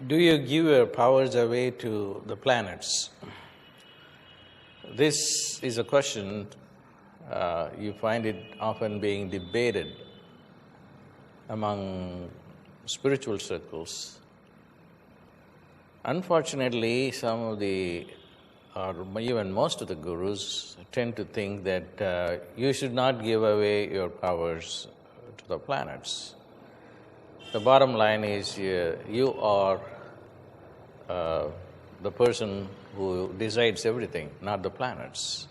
Do you give your powers away to the planets? This is a question you find it often being debated among spiritual circles. Unfortunately, some of the, or even most of the gurus tend to think that you should not give away your powers to the planets. The bottom line is you are the person who decides everything, not the planets.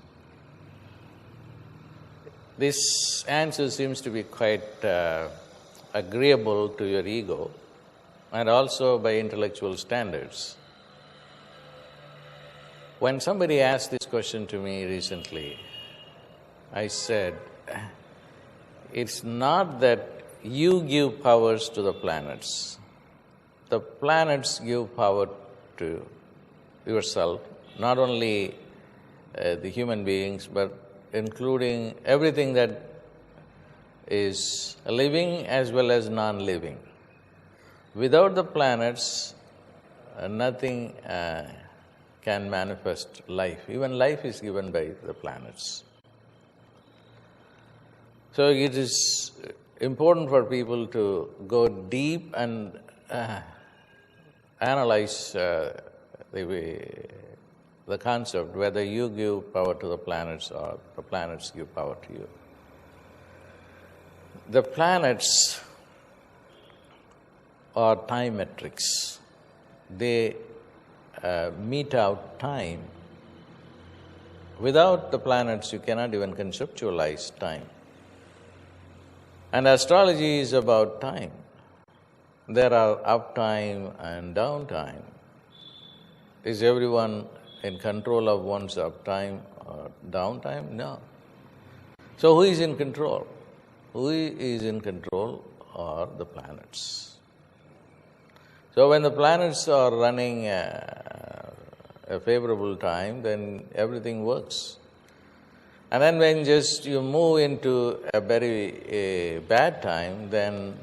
This answer seems to be quite agreeable to your ego and also by intellectual standards. When somebody asked this question to me recently, I said, it's not that you give powers to the planets. The planets give power to yourself, not only the human beings, but including everything that is living as well as non-living. Without the planets, nothing can manifest life. Even life is given by the planets. So it is important for people to go deep and analyze the concept, whether you give power to the planets or the planets give power to you. The planets are time metrics. They mete out time. Without the planets, you cannot even conceptualize time. And astrology is about time. There are uptime and downtime. Is everyone in control of one's uptime or downtime? No. So who is in control? Who is in control are the planets. So when the planets are running a favorable time, then everything works. And then when just you move into a very bad time, then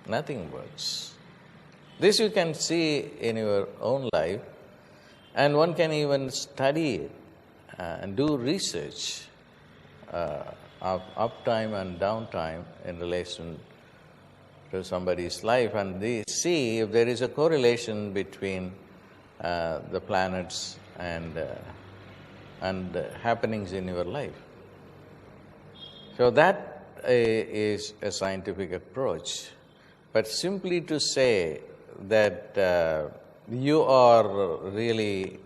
nothing works. This you can see in your own life, and one can even study it and do research of uptime and downtime in relation to somebody's life, and they see if there is a correlation between the planets and happenings in your life. So that is a scientific approach. But simply to say that you are really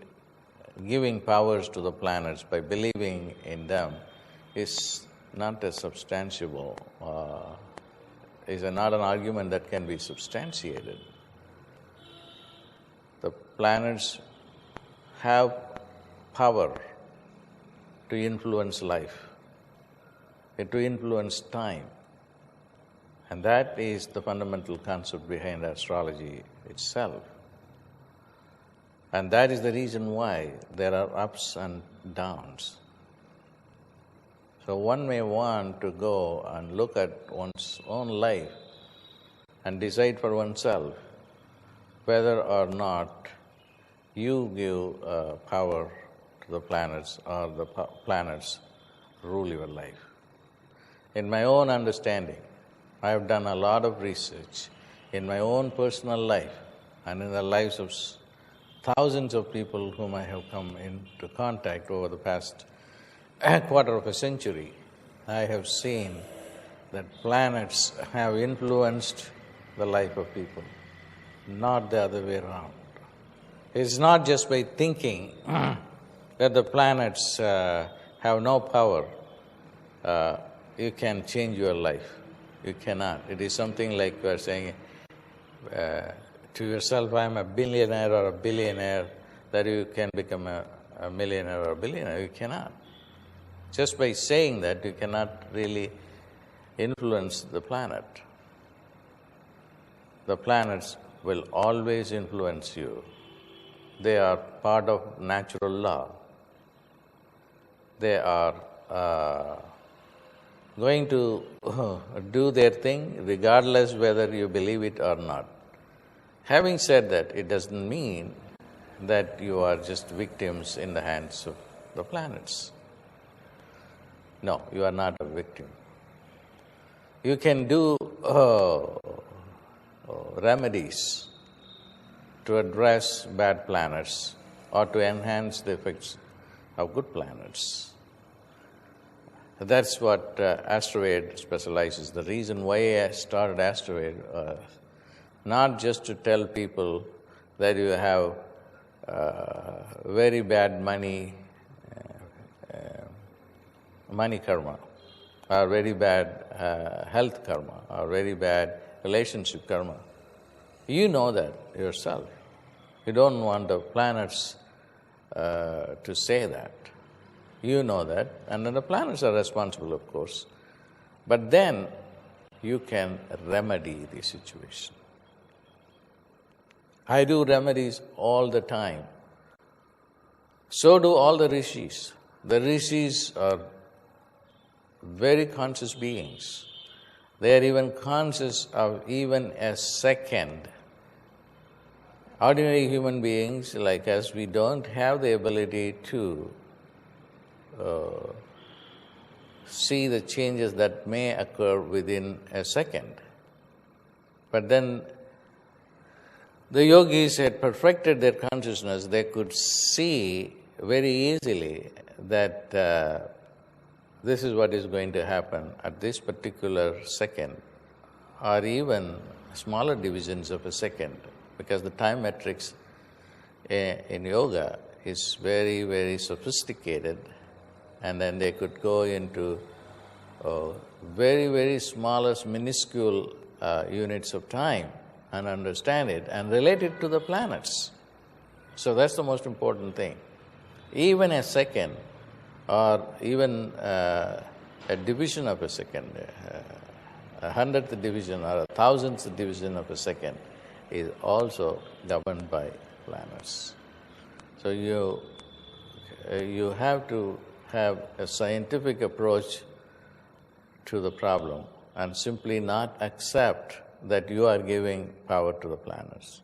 giving powers to the planets by believing in them is not a substantiable, is not an argument that can be substantiated. The planets have power to influence life, to influence time. And that is the fundamental concept behind astrology itself. And that is the reason why there are ups and downs. So one may want to go and look at one's own life and decide for oneself whether or not you give power to the planets or the planets rule your life. In my own understanding, I have done a lot of research in my own personal life and in the lives of thousands of people whom I have come into contact over the past quarter of a century. I have seen that planets have influenced the life of people, not the other way around. It's not just by thinking that the planets have no power, you can change your life. You cannot. It is something like you are saying to yourself, I am a billionaire or a billionaire, that you can become a millionaire or a billionaire. You cannot. Just by saying that, you cannot really influence the planet. The planets will always influence you. They are part of natural law. They are going to do their thing regardless whether you believe it or not. Having said that, it doesn't mean that you are just victims in the hands of the planets. No, you are not a victim. You can do remedies to address bad planets or to enhance the effects of good planets. That's what Asteroid specializes. The reason why I started Asteroid, not just to tell people that you have very bad money karma, or very bad health karma, or very bad relationship karma. You know that yourself. You don't want the planets to say that. You know that, and then the planets are responsible, of course. But then you can remedy the situation. I do remedies all the time. So do all the rishis. The rishis are very conscious beings. They are even conscious of even a second. Ordinary human beings like us, we don't have the ability to see the changes that may occur within a second. But then the yogis had perfected their consciousness. They could see very easily that this is what is going to happen at this particular second, or even smaller divisions of a second, because the time metrics in yoga is very, very sophisticated, and then they could go into very, very smallest, minuscule units of time and understand it and relate it to the planets. So that's the most important thing. Even a second, or even a division of a second, a hundredth division or a thousandth division of a second is also governed by planets. So you have to have a scientific approach to the problem and simply not accept that you are giving power to the planets.